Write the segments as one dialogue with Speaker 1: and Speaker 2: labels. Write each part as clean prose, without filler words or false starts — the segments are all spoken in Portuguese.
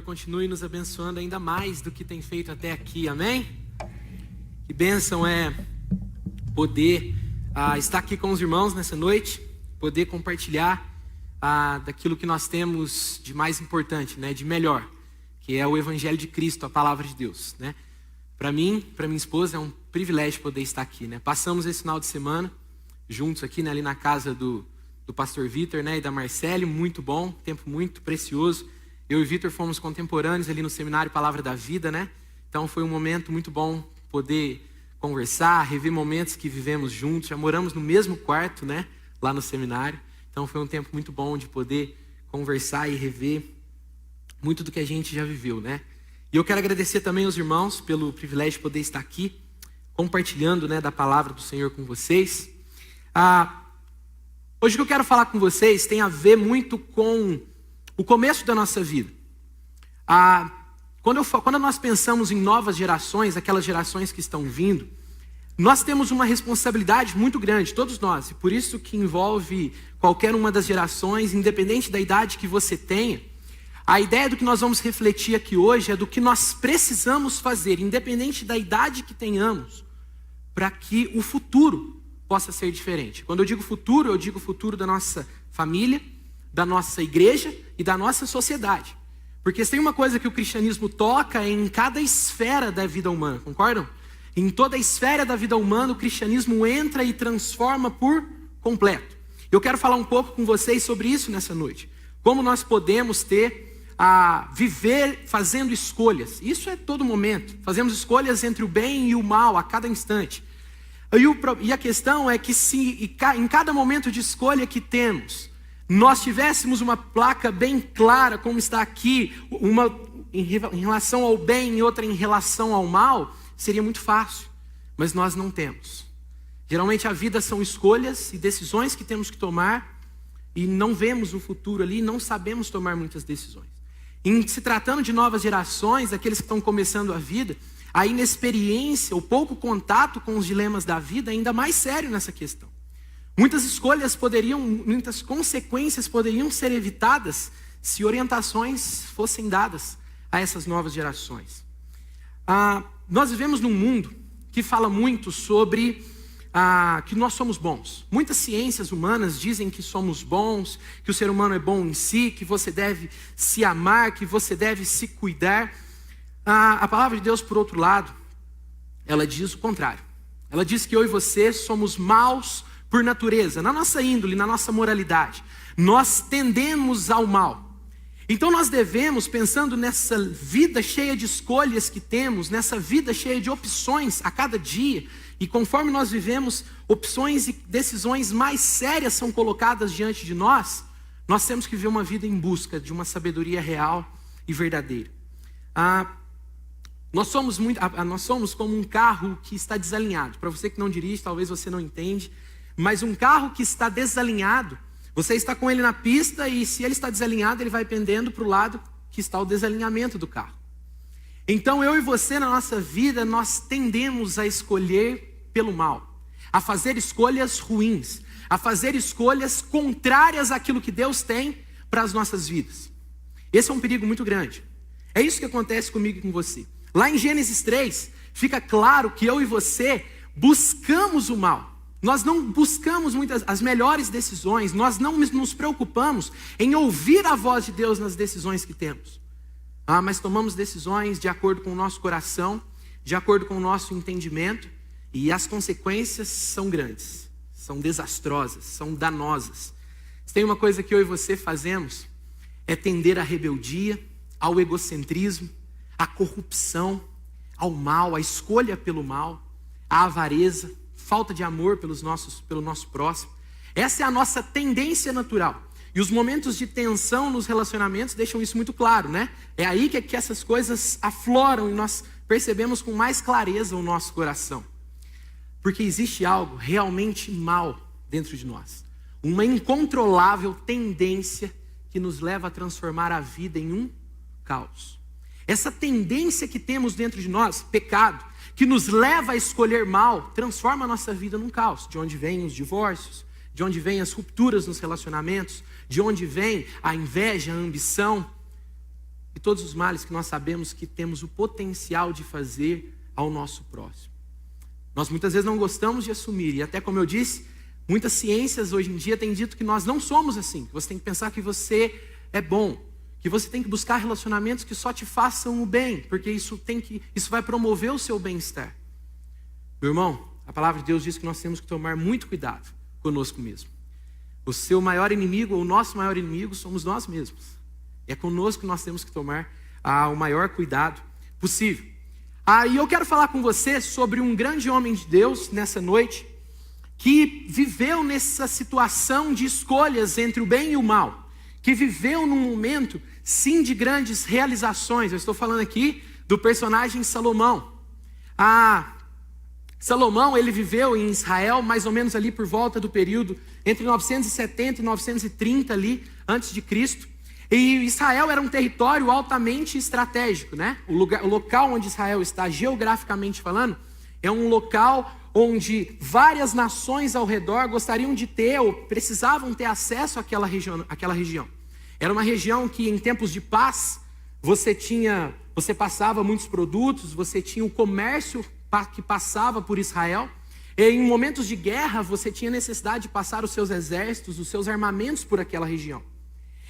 Speaker 1: continue nos abençoando ainda mais do que tem feito até aqui, amém? Que bênção é poder estar aqui com os irmãos nessa noite, poder compartilhar daquilo que nós temos de mais importante, né, de melhor, que é o Evangelho de Cristo, a Palavra de Deus, né? Para mim, para minha esposa, é um privilégio poder estar aqui, né? Passamos esse final de semana juntos aqui, né, ali na casa do pastor Vitor, né, e da Marcele, muito bom, tempo muito precioso. Eu e Vitor fomos contemporâneos ali no seminário Palavra da Vida, né? Então foi um momento muito bom poder conversar, rever momentos que vivemos juntos. Já moramos no mesmo quarto, né, lá no seminário. Então foi um tempo muito bom de poder conversar e rever muito do que a gente já viveu, né? E eu quero agradecer também aos irmãos pelo privilégio de poder estar aqui compartilhando, né, da palavra do Senhor com vocês. Hoje o que eu quero falar com vocês tem a ver muito com o começo da nossa vida. Quando nós pensamos em novas gerações, aquelas gerações que estão vindo, nós temos uma responsabilidade muito grande, todos nós, e por isso que envolve qualquer uma das gerações, independente da idade que você tenha. A ideia do que nós vamos refletir aqui hoje é do que nós precisamos fazer, independente da idade que tenhamos, para que o futuro possa ser diferente. Quando eu digo futuro, eu digo o futuro da nossa família, da nossa igreja e da nossa sociedade. Porque se tem uma coisa que o cristianismo toca é em cada esfera da vida humana, concordam? Em toda a esfera da vida humana, o cristianismo entra e transforma por completo. Eu quero falar um pouco com vocês sobre isso nessa noite. Como nós podemos viver fazendo escolhas. Isso é todo momento. Fazemos escolhas entre o bem e o mal a cada instante. E a questão é que se em cada momento de escolha que temos, nós tivéssemos uma placa bem clara, como está aqui, uma em relação ao bem e outra em relação ao mal, seria muito fácil. Mas nós não temos. Geralmente a vida são escolhas e decisões que temos que tomar e não vemos o futuro ali, não sabemos tomar muitas decisões. Em se tratando de novas gerações, aqueles que estão começando a vida, a inexperiência, o pouco contato com os dilemas da vida é ainda mais sério nessa questão. Muitas consequências poderiam ser evitadas se orientações fossem dadas a essas novas gerações. Nós vivemos num mundo que fala muito sobre que nós somos bons. Muitas ciências humanas dizem que somos bons, que o ser humano é bom em si, que você deve se amar, que você deve se cuidar. A palavra de Deus, por outro lado, ela diz o contrário. Ela diz que eu e você somos maus por natureza, na nossa índole, na nossa moralidade. Nós tendemos ao mal. Então nós devemos, pensando nessa vida cheia de escolhas que temos, nessa vida cheia de opções a cada dia, e conforme nós vivemos, opções e decisões mais sérias são colocadas diante de nós, nós temos que viver uma vida em busca de uma sabedoria real e verdadeira. Nós somos como um carro que está desalinhado. Para você que não dirige, talvez você não entende, mas um carro que está desalinhado, você está com ele na pista e se ele está desalinhado, ele vai pendendo para o lado que está o desalinhamento do carro. Então eu e você na nossa vida, nós tendemos a escolher pelo mal, a fazer escolhas ruins, a fazer escolhas contrárias àquilo que Deus tem para as nossas vidas. Esse é um perigo muito grande. É isso que acontece comigo e com você. Lá em Gênesis 3, fica claro que eu e você buscamos o mal. Nós não buscamos as melhores decisões, nós não nos preocupamos em ouvir a voz de Deus nas decisões que temos. Mas tomamos decisões de acordo com o nosso coração, de acordo com o nosso entendimento, e as consequências são grandes, são desastrosas, são danosas. Se tem uma coisa que eu e você fazemos, é tender à rebeldia, ao egocentrismo, à corrupção, ao mal, à escolha pelo mal, à avareza, falta de amor pelo nosso próximo. Essa é a nossa tendência natural. E os momentos de tensão nos relacionamentos deixam isso muito claro, né? É aí que essas coisas afloram e nós percebemos com mais clareza o nosso coração. Porque existe algo realmente mal dentro de nós. Uma incontrolável tendência que nos leva a transformar a vida em um caos. Essa tendência que temos dentro de nós, pecado, que nos leva a escolher mal, transforma a nossa vida num caos. De onde vêm os divórcios, de onde vêm as rupturas nos relacionamentos, de onde vem a inveja, a ambição. e todos os males que nós sabemos que temos o potencial de fazer ao nosso próximo. Nós muitas vezes não gostamos de assumir, e até como eu disse, muitas ciências hoje em dia têm dito que nós não somos assim, que você tem que pensar que você é bom, que você tem que buscar relacionamentos que só te façam o bem, porque isso vai promover o seu bem-estar. Meu irmão, a palavra de Deus diz que nós temos que tomar muito cuidado conosco mesmo. O seu maior inimigo, ou o nosso maior inimigo, somos nós mesmos. É conosco que nós temos que tomar o maior cuidado possível. E eu quero falar com você sobre um grande homem de Deus nessa noite, que viveu nessa situação de escolhas entre o bem e o mal, que viveu num momento, sim, de grandes realizações. Eu estou falando aqui do personagem Salomão. Salomão, ele viveu em Israel, mais ou menos ali por volta do período entre 970 e 930 ali, antes de Cristo. E Israel era um território altamente estratégico, né? O local onde Israel está, geograficamente falando, é um local onde várias nações ao redor gostariam de ter ou precisavam ter acesso àquela região. Era uma região que em tempos de paz, você passava muitos produtos, você tinha o comércio que passava por Israel. E em momentos de guerra, você tinha necessidade de passar os seus exércitos, os seus armamentos por aquela região.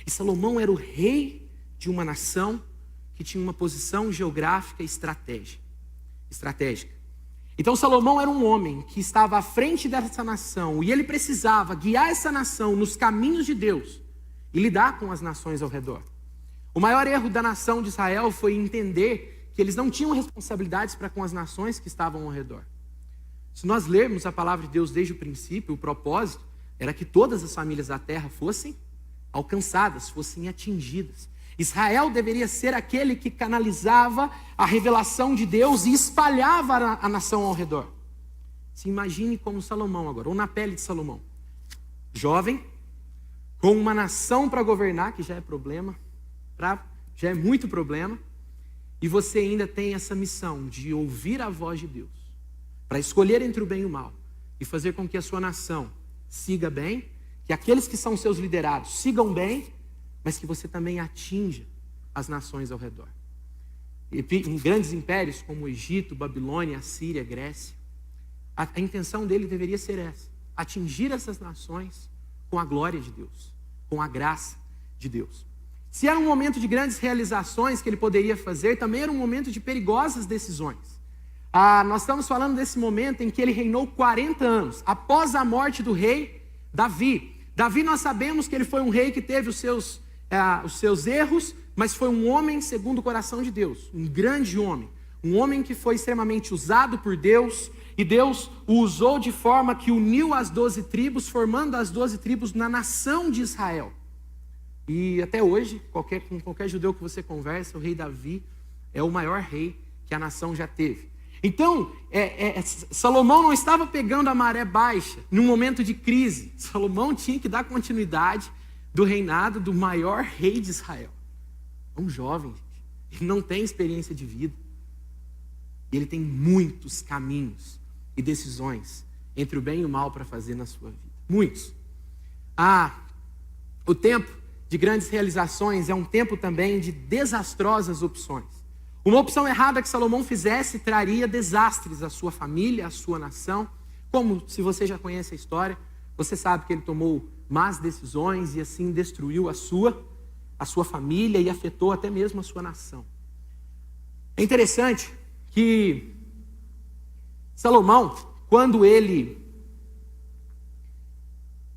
Speaker 1: E Salomão era o rei de uma nação que tinha uma posição geográfica estratégica. Então Salomão era um homem que estava à frente dessa nação e ele precisava guiar essa nação nos caminhos de Deus e lidar com as nações ao redor. O maior erro da nação de Israel foi entender que eles não tinham responsabilidades para com as nações que estavam ao redor. Se nós lermos a palavra de Deus desde o princípio, o propósito era que todas as famílias da terra fossem alcançadas, fossem atingidas. Israel deveria ser aquele que canalizava a revelação de Deus e espalhava a nação ao redor. Se imagine como Salomão agora, ou na pele de Salomão. Jovem, com uma nação para governar, que já é problema, já é muito problema, e você ainda tem essa missão de ouvir a voz de Deus, para escolher entre o bem e o mal, e fazer com que a sua nação siga bem, que aqueles que são seus liderados sigam bem, mas que você também atinja as nações ao redor. E em grandes impérios como o Egito, Babilônia, Assíria, Grécia, a intenção dele deveria ser essa: atingir essas nações com a glória de Deus, com a graça de Deus. Se era um momento de grandes realizações que ele poderia fazer, também era um momento de perigosas decisões. Nós estamos falando desse momento em que ele reinou 40 anos, após a morte do rei Davi. Davi, nós sabemos que ele foi um rei que teve os seus erros, mas foi um homem segundo o coração de Deus, um grande homem, um homem que foi extremamente usado por Deus, e Deus o usou de forma que uniu as 12 tribos, formando as 12 tribos na nação de Israel. E até hoje, com qualquer judeu que você conversa, o rei Davi é o maior rei que a nação já teve. Então, Salomão não estava pegando a maré baixa num momento de crise. Salomão tinha que dar continuidade do reinado do maior rei de Israel. É um jovem, gente. Ele não tem experiência de vida. Ele tem muitos caminhos e decisões entre o bem e o mal para fazer na sua vida. Muitos. O tempo de grandes realizações é um tempo também de desastrosas opções. Uma opção errada que Salomão fizesse traria desastres à sua família, à sua nação. Como, se você já conhece a história, você sabe que ele tomou más decisões e assim destruiu a sua família e afetou até mesmo a sua nação. É interessante que Salomão, quando ele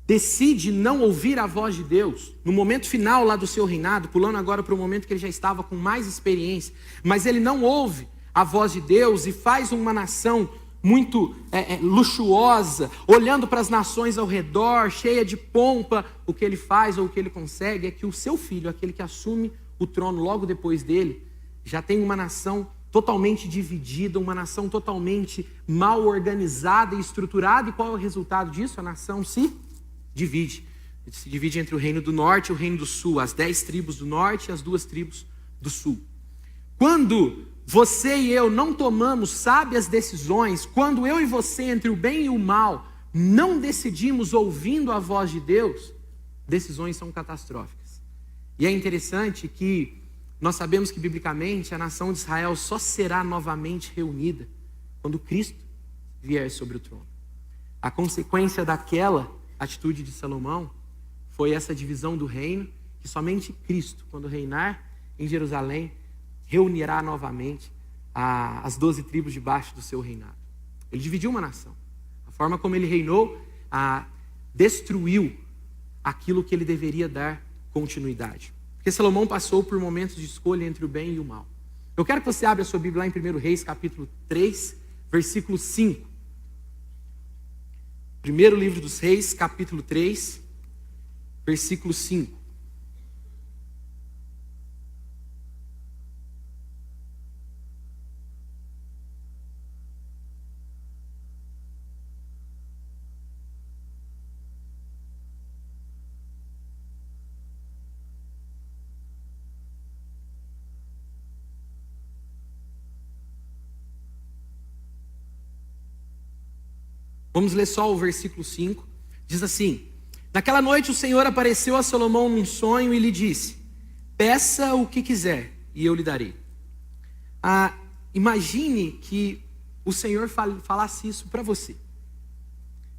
Speaker 1: decide não ouvir a voz de Deus, no momento final lá do seu reinado, pulando agora para o momento que ele já estava com mais experiência, mas ele não ouve a voz de Deus e faz uma nação muito luxuosa, olhando para as nações ao redor, cheia de pompa. O que ele faz ou o que ele consegue é que o seu filho, aquele que assume o trono logo depois dele, já tem uma nação totalmente dividida, uma nação totalmente mal organizada e estruturada. E qual é o resultado disso? A nação se divide entre o reino do norte e o reino do sul, as 10 tribos do norte e as 2 tribos do sul. Quando você e eu não tomamos sábias decisões, quando eu e você, entre o bem e o mal, não decidimos ouvindo a voz de Deus, decisões são catastróficas. E é interessante que nós sabemos que, biblicamente, a nação de Israel só será novamente reunida quando Cristo vier sobre o trono. A consequência daquela atitude de Salomão foi essa divisão do reino, que somente Cristo, quando reinar em Jerusalém, reunirá novamente as 12 tribos debaixo do seu reinado. Ele dividiu uma nação. A forma como ele reinou destruiu aquilo que ele deveria dar continuidade. Porque Salomão passou por momentos de escolha entre o bem e o mal. Eu quero que você abra a sua Bíblia lá em 1 Reis, capítulo 3, versículo 5. Primeiro livro dos Reis, capítulo 3, versículo 5. Vamos ler só o versículo 5. Diz assim: naquela noite o Senhor apareceu a Salomão num sonho e lhe disse: peça o que quiser e eu lhe darei. Imagine que o Senhor falasse isso para você.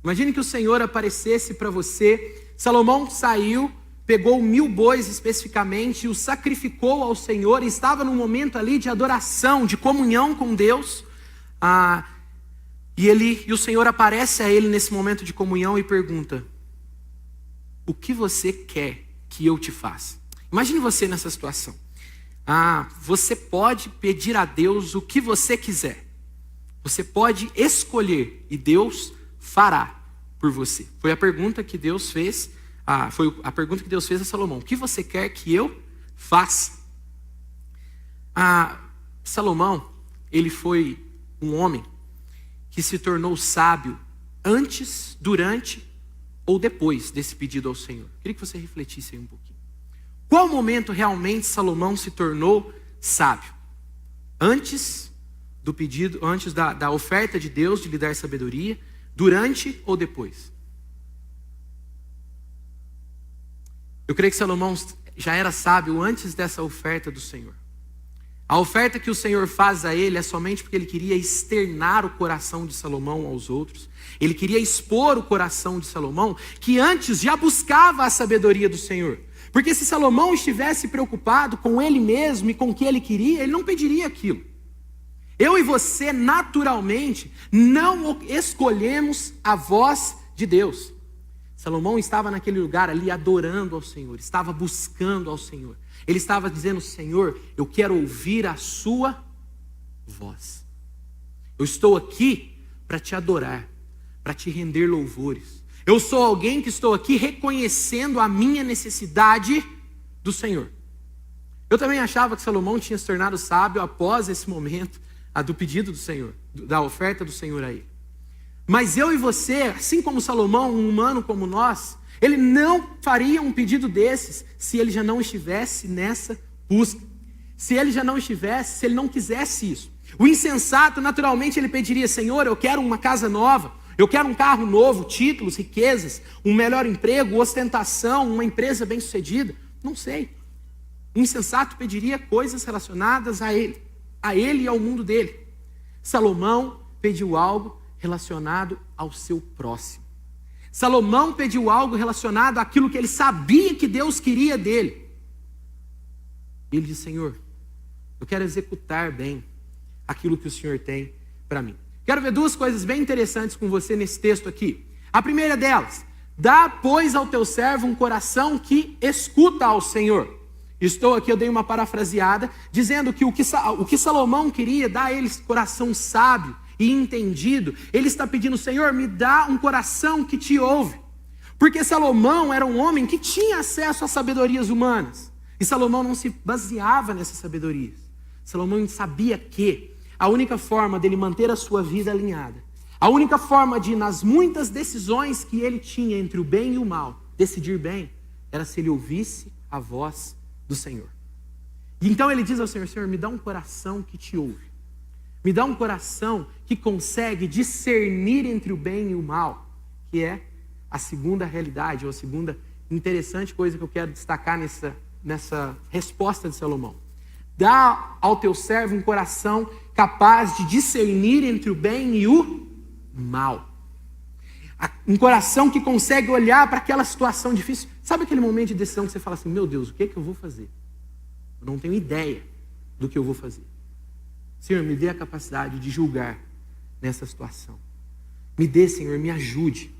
Speaker 1: Imagine que o Senhor aparecesse para você. Salomão saiu, pegou 1000 bois especificamente, e o sacrificou ao Senhor, e estava num momento ali de adoração, de comunhão com Deus. E o Senhor aparece a ele nesse momento de comunhão e pergunta: o que você quer que eu te faça? Imagine você nessa situação. Você pode pedir a Deus o que você quiser. Você pode escolher e Deus fará por você. Foi a pergunta que Deus fez. Foi a pergunta que Deus fez a Salomão: o que você quer que eu faça? Salomão, ele foi um homem que se tornou sábio antes, durante ou depois desse pedido ao Senhor. Queria que você refletisse aí um pouquinho. Qual momento realmente Salomão se tornou sábio? Antes do pedido, antes da oferta de Deus de lhe dar sabedoria, durante ou depois? Eu creio que Salomão já era sábio antes dessa oferta do Senhor. A oferta que o Senhor faz a ele é somente porque ele queria externar o coração de Salomão aos outros. Ele queria expor o coração de Salomão, que antes já buscava a sabedoria do Senhor. Porque se Salomão estivesse preocupado com ele mesmo e com o que ele queria, ele não pediria aquilo. Eu e você, naturalmente, não escolhemos a voz de Deus. Salomão estava naquele lugar ali adorando ao Senhor, estava buscando ao Senhor. Ele estava dizendo: Senhor, eu quero ouvir a sua voz. Eu estou aqui para te adorar, para te render louvores. Eu sou alguém que estou aqui reconhecendo a minha necessidade do Senhor. Eu também achava que Salomão tinha se tornado sábio após esse momento do pedido do Senhor, da oferta do Senhor a ele. Mas eu e você, assim como Salomão, um humano como nós, ele não faria um pedido desses se ele já não estivesse nessa busca. Se ele já não estivesse, se ele não quisesse isso. O insensato, naturalmente, ele pediria: Senhor, eu quero uma casa nova, eu quero um carro novo, títulos, riquezas, um melhor emprego, ostentação, uma empresa bem-sucedida. Não sei. O insensato pediria coisas relacionadas a ele e ao mundo dele. Salomão pediu algo relacionado ao seu próximo. Salomão pediu algo relacionado àquilo que ele sabia que Deus queria dele. Ele disse: Senhor, eu quero executar bem aquilo que o Senhor tem para mim. Quero ver 2 coisas bem interessantes com você nesse texto aqui. A primeira delas: dá, pois, ao teu servo um coração que escuta ao Senhor. Eu dei uma parafraseada, dizendo que o que Salomão queria, dar a ele coração sábio e entendido. Ele está pedindo: Senhor, me dá um coração que te ouve. Porque Salomão era um homem que tinha acesso às sabedorias humanas. E Salomão não se baseava nessas sabedorias. Salomão sabia que a única forma dele manter a sua vida alinhada, a única forma de, nas muitas decisões que ele tinha entre o bem e o mal, decidir bem, era se ele ouvisse a voz do Senhor. E então ele diz ao Senhor: Senhor, me dá um coração que te ouve. Me dá um coração que consegue discernir entre o bem e o mal, que é a segunda realidade, ou a segunda interessante coisa que eu quero destacar nessa resposta de Salomão. dá ao teu servo um coração capaz de discernir entre o bem e o mal. Um coração que consegue olhar para aquela situação difícil. Sabe aquele momento de decisão que você fala assim, meu Deus, o que é que eu vou fazer? Eu não tenho ideia do que eu vou fazer. Senhor, me dê a capacidade de julgar nessa situação. Me dê, Senhor, me ajude.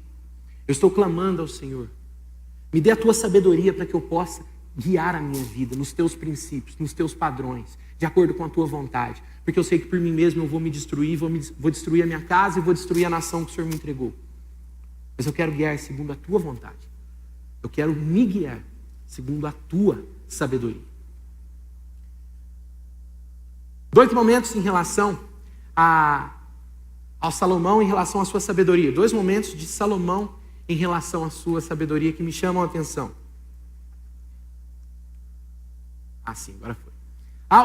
Speaker 1: Eu estou clamando ao Senhor. Me dê a tua sabedoria para que eu possa guiar a minha vida nos teus princípios, nos teus padrões, de acordo com a tua vontade. Porque eu sei que por mim mesmo eu vou me destruir, vou destruir a minha casa e vou destruir a nação que o Senhor me entregou. Mas eu quero guiar segundo a tua vontade. Eu quero me guiar segundo a tua sabedoria. 2 momentos em relação ao Salomão, em relação à sua sabedoria. 2 momentos de Salomão em relação à sua sabedoria que me chamam a atenção. Sim, agora foi.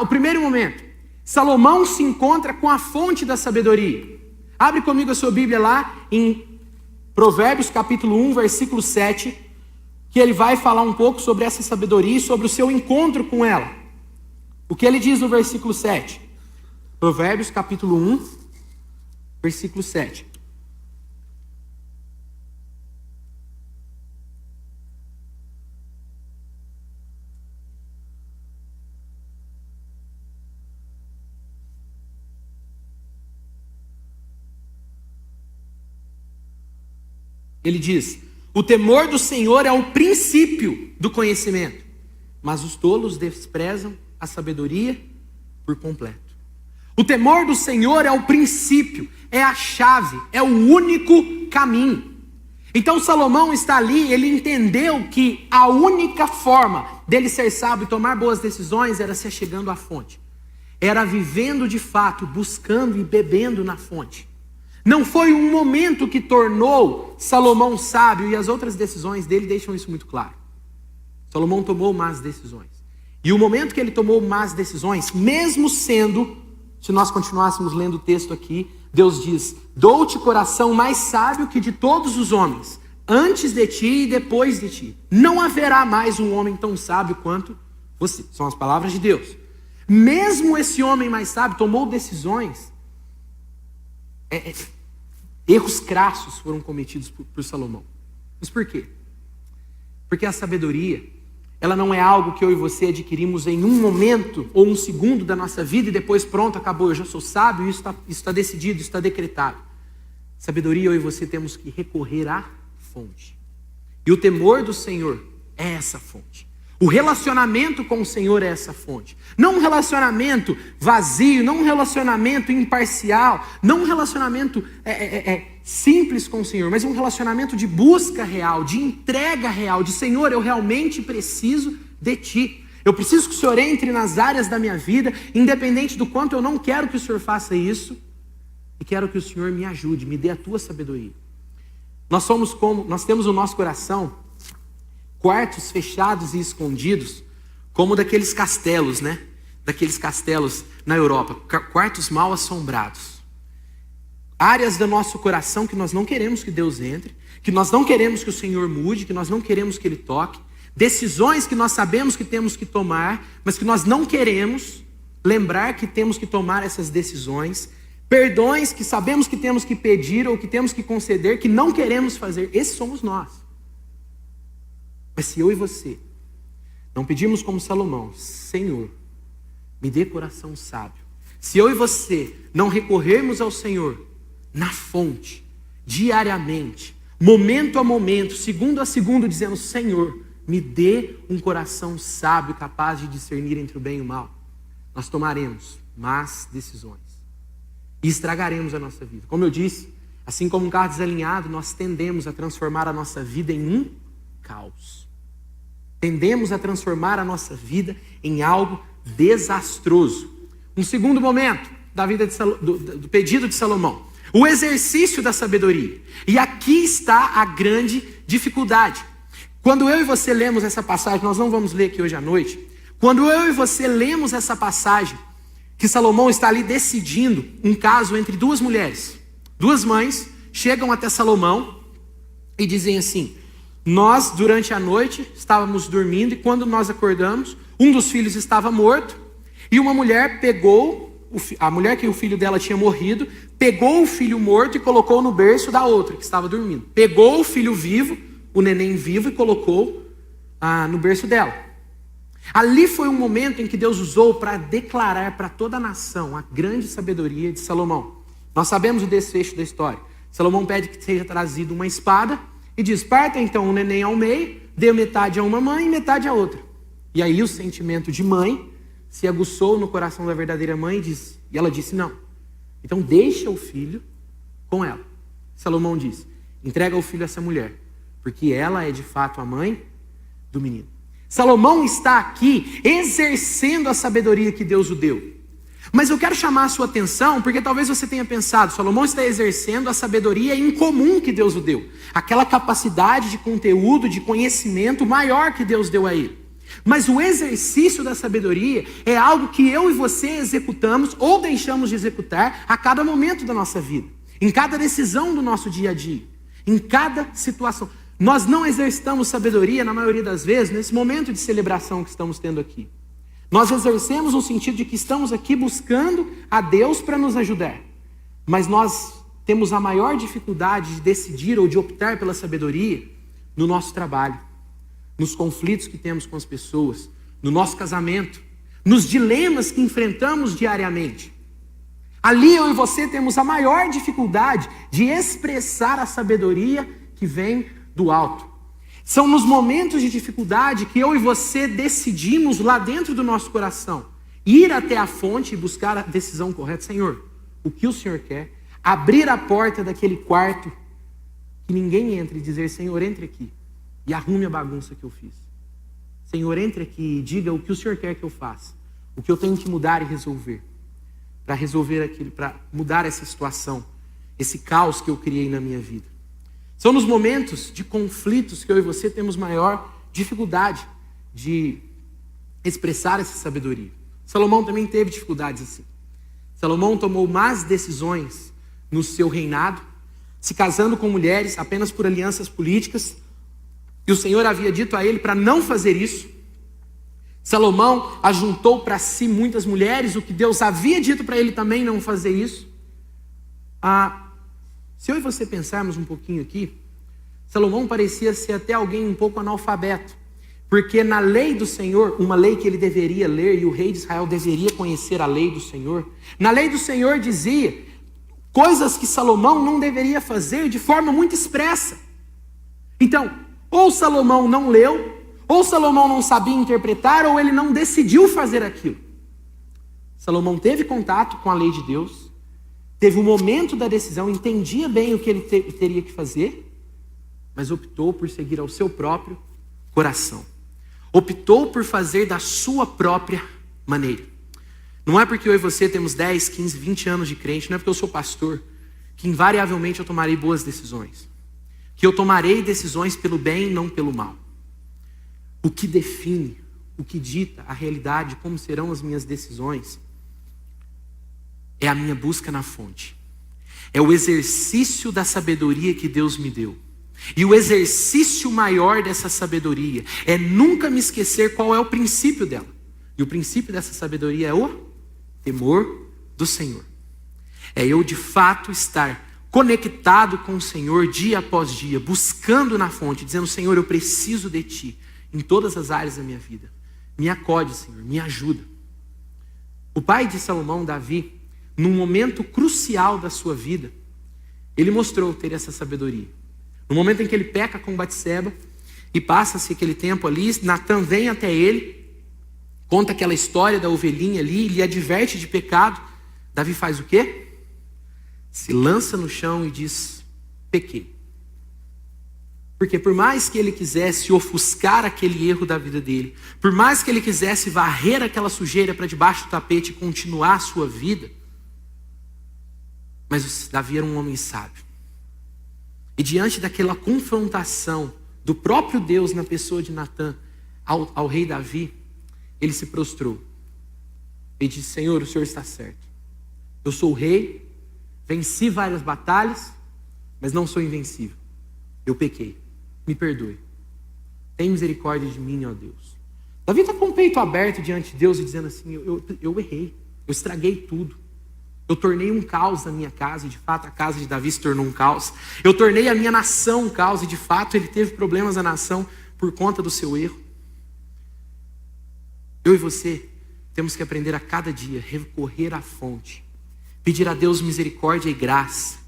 Speaker 1: O primeiro momento. Salomão se encontra com a fonte da sabedoria. Abre comigo a sua Bíblia lá em Provérbios capítulo 1, versículo 7, que ele vai falar um pouco sobre essa sabedoria e sobre o seu encontro com ela. O que ele diz no versículo 7? Provérbios capítulo 1, versículo 7. Ele diz, o temor do Senhor é o princípio do conhecimento, mas os tolos desprezam a sabedoria por completo. O temor do Senhor é o princípio, é a chave, é o único caminho. Então Salomão está ali, ele entendeu que a única forma dele ser sábio e tomar boas decisões era se chegando à fonte. Era vivendo de fato, buscando e bebendo na fonte. Não foi um momento que tornou Salomão sábio, e as outras decisões dele deixam isso muito claro. Salomão tomou más decisões. E o momento que ele tomou más decisões, mesmo sendo, se nós continuássemos lendo o texto aqui, Deus diz, dou-te coração mais sábio que de todos os homens, antes de ti e depois de ti. Não haverá mais um homem tão sábio quanto você. São as palavras de Deus. Mesmo esse homem mais sábio tomou decisões, erros crassos foram cometidos por Salomão. Mas por quê? Porque a sabedoria, ela não é algo que eu e você adquirimos em um momento ou um segundo da nossa vida e depois pronto, acabou, eu já sou sábio e isso está decidido, isso está decretado. Sabedoria, eu e você temos que recorrer à fonte. E o temor do Senhor é essa fonte. O relacionamento com o Senhor é essa fonte. Não um relacionamento vazio, não um relacionamento imparcial, não um relacionamento simples com o Senhor, mas um relacionamento de busca real, de entrega real, de Senhor, eu realmente preciso de Ti. Eu preciso que o Senhor entre nas áreas da minha vida, independente do quanto eu não quero que o Senhor faça isso, e quero que o Senhor me ajude, me dê a Tua sabedoria. Nós temos no nosso coração quartos fechados e escondidos, como daqueles castelos, né? Daqueles castelos na Europa, quartos mal assombrados. Áreas do nosso coração que nós não queremos que Deus entre, que nós não queremos que o Senhor mude, que nós não queremos que Ele toque. Decisões que nós sabemos que temos que tomar, mas que nós não queremos lembrar que temos que tomar essas decisões. Perdões que sabemos que temos que pedir ou que temos que conceder, que não queremos fazer. Esses somos nós. Mas se eu e você não pedimos como Salomão, Senhor, me dê coração sábio. Se eu e você não recorrermos ao Senhor na fonte, diariamente, momento a momento, segundo a segundo, dizendo, Senhor, me dê um coração sábio, capaz de discernir entre o bem e o mal, nós tomaremos más decisões e estragaremos a nossa vida. Como eu disse, assim como um carro desalinhado, nós tendemos a transformar a nossa vida em um caos. Tendemos a transformar a nossa vida em algo desastroso. Um segundo momento da vida do pedido de Salomão. O exercício da sabedoria. E aqui está a grande dificuldade. Quando eu e você lemos essa passagem, nós não vamos ler aqui hoje à noite. Quando eu e você lemos essa passagem, que Salomão está ali decidindo um caso entre duas mulheres. Duas mães chegam até Salomão e dizem assim, nós durante a noite estávamos dormindo e quando nós acordamos, um dos filhos estava morto E uma mulher a mulher que o filho dela tinha morrido, pegou o filho morto e colocou no berço da outra, que estava dormindo. Pegou o filho vivo, o neném vivo, e colocou no berço dela. Ali foi um momento em que Deus usou para declarar para toda a nação a grande sabedoria de Salomão. Nós sabemos o desfecho da história. Salomão pede que seja trazida uma espada e diz: parta então o neném ao meio, dê metade a uma mãe e metade a outra. E aí o sentimento de mãe se aguçou no coração da verdadeira mãe e ela disse: não, então deixa o filho com ela. Salomão disse: entrega o filho a essa mulher, porque ela é de fato a mãe do menino. Salomão está aqui exercendo a sabedoria que Deus o deu. Mas eu quero chamar a sua atenção, porque talvez você tenha pensado: Salomão está exercendo a sabedoria incomum que Deus o deu, aquela capacidade de conteúdo, de conhecimento maior que Deus deu a ele. Mas o exercício da sabedoria é algo que eu e você executamos ou deixamos de executar a cada momento da nossa vida, em cada decisão do nosso dia a dia, em cada situação. Nós não exercitamos sabedoria, na maioria das vezes, nesse momento de celebração que estamos tendo aqui. Nós exercemos no sentido de que estamos aqui buscando a Deus para nos ajudar. Mas nós temos a maior dificuldade de decidir ou de optar pela sabedoria no nosso trabalho, nos conflitos que temos com as pessoas, no nosso casamento, nos dilemas que enfrentamos diariamente. Ali eu e você temos a maior dificuldade de expressar a sabedoria que vem do alto. São nos momentos de dificuldade que eu e você decidimos lá dentro do nosso coração ir até a fonte e buscar a decisão correta. Senhor, o que o Senhor quer? Abrir a porta daquele quarto que ninguém entre e dizer: Senhor, entre aqui e arrume a bagunça que eu fiz. Senhor, entre aqui e diga o que o Senhor quer que eu faça, o que eu tenho que mudar e resolver, para resolver aquilo, para mudar essa situação, esse caos que eu criei na minha vida. São nos momentos de conflitos que eu e você temos maior dificuldade de expressar essa sabedoria. Salomão também teve dificuldades assim. Salomão tomou más decisões no seu reinado, se casando com mulheres apenas por alianças políticas, e o Senhor havia dito a ele para não fazer isso. Salomão ajuntou para si muitas mulheres, o que Deus havia dito para ele também não fazer isso. Se eu e você pensarmos um pouquinho aqui, Salomão parecia ser até alguém um pouco analfabeto, porque na lei do Senhor, uma lei que ele deveria ler, e o rei de Israel deveria conhecer a lei do Senhor, na lei do Senhor dizia coisas que Salomão não deveria fazer de forma muito expressa. Então, ou Salomão não leu, ou Salomão não sabia interpretar, ou ele não decidiu fazer aquilo. Salomão teve contato com a lei de Deus, teve um momento da decisão, entendia bem o que ele teria que fazer, mas optou por seguir ao seu próprio coração. Optou por fazer da sua própria maneira. Não é porque eu e você temos 10, 15, 20 anos de crente, não é porque eu sou pastor, que invariavelmente eu tomarei boas decisões. Que eu tomarei decisões pelo bem e não pelo mal. O que define, o que dita a realidade, como serão as minhas decisões, é a minha busca na fonte. É o exercício da sabedoria que Deus me deu. E o exercício maior dessa sabedoria é nunca me esquecer qual é o princípio dela. E o princípio dessa sabedoria é o temor do Senhor. É eu de fato estar conectado com o Senhor dia após dia, buscando na fonte, dizendo: Senhor, eu preciso de Ti em todas as áreas da minha vida. Me acode, Senhor, me ajuda. O pai de Salomão, Davi, num momento crucial da sua vida, ele mostrou ter essa sabedoria. No momento em que ele peca com Batseba, e passa-se aquele tempo ali, Natã vem até ele, conta aquela história da ovelhinha ali, lhe adverte de pecado. Davi faz o quê? Se lança no chão e diz: pequei. Porque por mais que ele quisesse ofuscar aquele erro da vida dele, por mais que ele quisesse varrer aquela sujeira para debaixo do tapete e continuar a sua vida, mas Davi era um homem sábio. E diante daquela confrontação do próprio Deus na pessoa de Natã ao rei Davi, ele se prostrou. E disse: Senhor, o Senhor está certo. Eu sou o rei, venci várias batalhas, mas não sou invencível. Eu pequei. Me perdoe. Tem misericórdia de mim, ó Deus. Davi está com o peito aberto diante de Deus e dizendo assim, eu errei, eu estraguei tudo. Eu tornei um caos na minha casa, e de fato a casa de Davi se tornou um caos. Eu tornei a minha nação um caos, e de fato ele teve problemas na nação por conta do seu erro. Eu e você temos que aprender a cada dia, recorrer à fonte, pedir a Deus misericórdia e graça,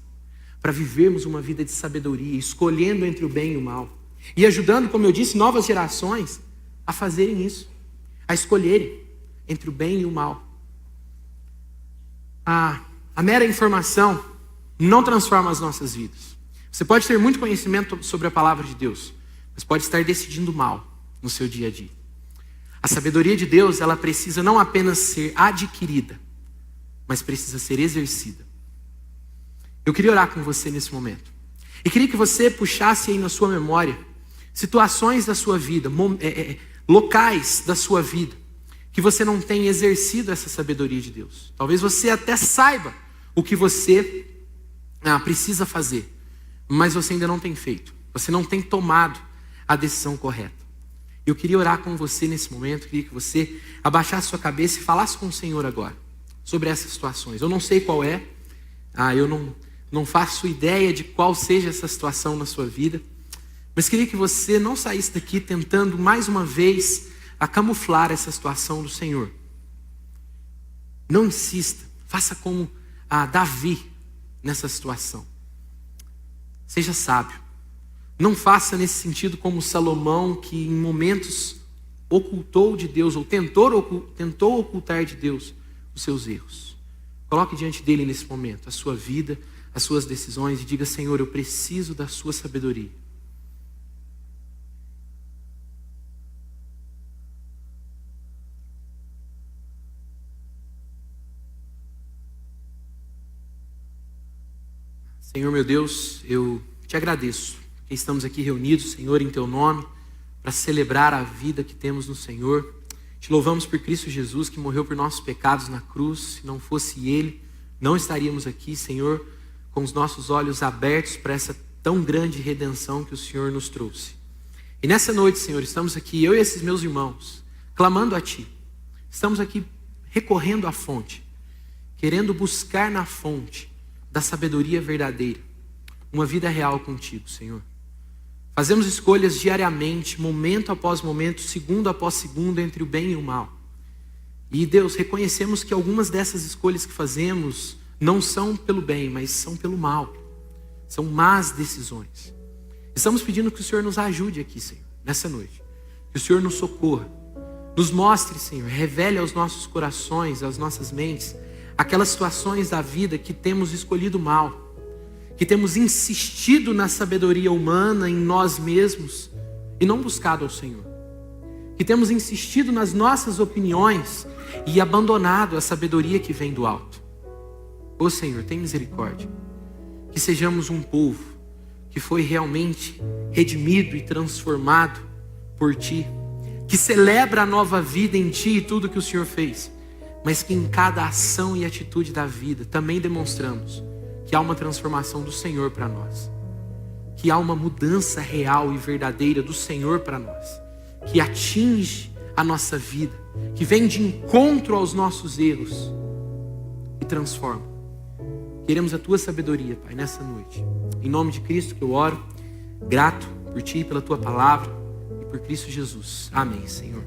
Speaker 1: para vivermos uma vida de sabedoria, escolhendo entre o bem e o mal. E ajudando, como eu disse, novas gerações a fazerem isso, a escolherem entre o bem e o mal. A mera informação não transforma as nossas vidas. Você pode ter muito conhecimento sobre a palavra de Deus, mas pode estar decidindo mal no seu dia a dia. A sabedoria de Deus, ela precisa não apenas ser adquirida, mas precisa ser exercida. Eu queria orar com você nesse momento. E queria que você puxasse aí na sua memória situações da sua vida, locais da sua vida, que você não tem exercido essa sabedoria de Deus. Talvez você até saiba o que você precisa fazer, mas você ainda não tem feito. Você não tem tomado a decisão correta. Eu queria orar com você nesse momento, queria que você abaixasse sua cabeça e falasse com o Senhor agora sobre essas situações. Eu não sei qual é, eu não faço ideia de qual seja essa situação na sua vida, mas queria que você não saísse daqui tentando mais uma vez a camuflar essa situação do Senhor. Não insista, faça como Davi nessa situação. Seja sábio. Não faça nesse sentido como Salomão, que em momentos ocultou de Deus, ou tentou ocultar de Deus os seus erros. Coloque diante dele nesse momento a sua vida, as suas decisões e diga: Senhor, eu preciso da sua sabedoria. Senhor meu Deus, eu te agradeço, porque estamos aqui reunidos, Senhor, em teu nome, para celebrar a vida que temos no Senhor. Te louvamos por Cristo Jesus, que morreu por nossos pecados na cruz. Se não fosse Ele, não estaríamos aqui, Senhor, com os nossos olhos abertos para essa tão grande redenção que o Senhor nos trouxe. E nessa noite, Senhor, estamos aqui, eu e esses meus irmãos, clamando a Ti. Estamos aqui recorrendo à fonte, querendo buscar na fonte da sabedoria verdadeira, uma vida real contigo, Senhor. Fazemos escolhas diariamente, momento após momento, segundo após segundo, entre o bem e o mal. E Deus, reconhecemos que algumas dessas escolhas que fazemos não são pelo bem, mas são pelo mal. São más decisões. Estamos pedindo que o Senhor nos ajude aqui, Senhor, nessa noite. Que o Senhor nos socorra. Nos mostre, Senhor, revele aos nossos corações, às nossas mentes, aquelas situações da vida que temos escolhido mal, que temos insistido na sabedoria humana em nós mesmos e não buscado ao Senhor, que temos insistido nas nossas opiniões e abandonado a sabedoria que vem do alto. Ô Senhor, tem misericórdia, que sejamos um povo que foi realmente redimido e transformado por Ti, que celebra a nova vida em Ti e tudo que o Senhor fez, mas que em cada ação e atitude da vida também demonstramos que há uma transformação do Senhor para nós, que há uma mudança real e verdadeira do Senhor para nós, que atinge a nossa vida, que vem de encontro aos nossos erros e transforma. Queremos a Tua sabedoria, Pai, nessa noite. Em nome de Cristo que eu oro, grato por Ti e pela Tua palavra e por Cristo Jesus. Amém, Senhor.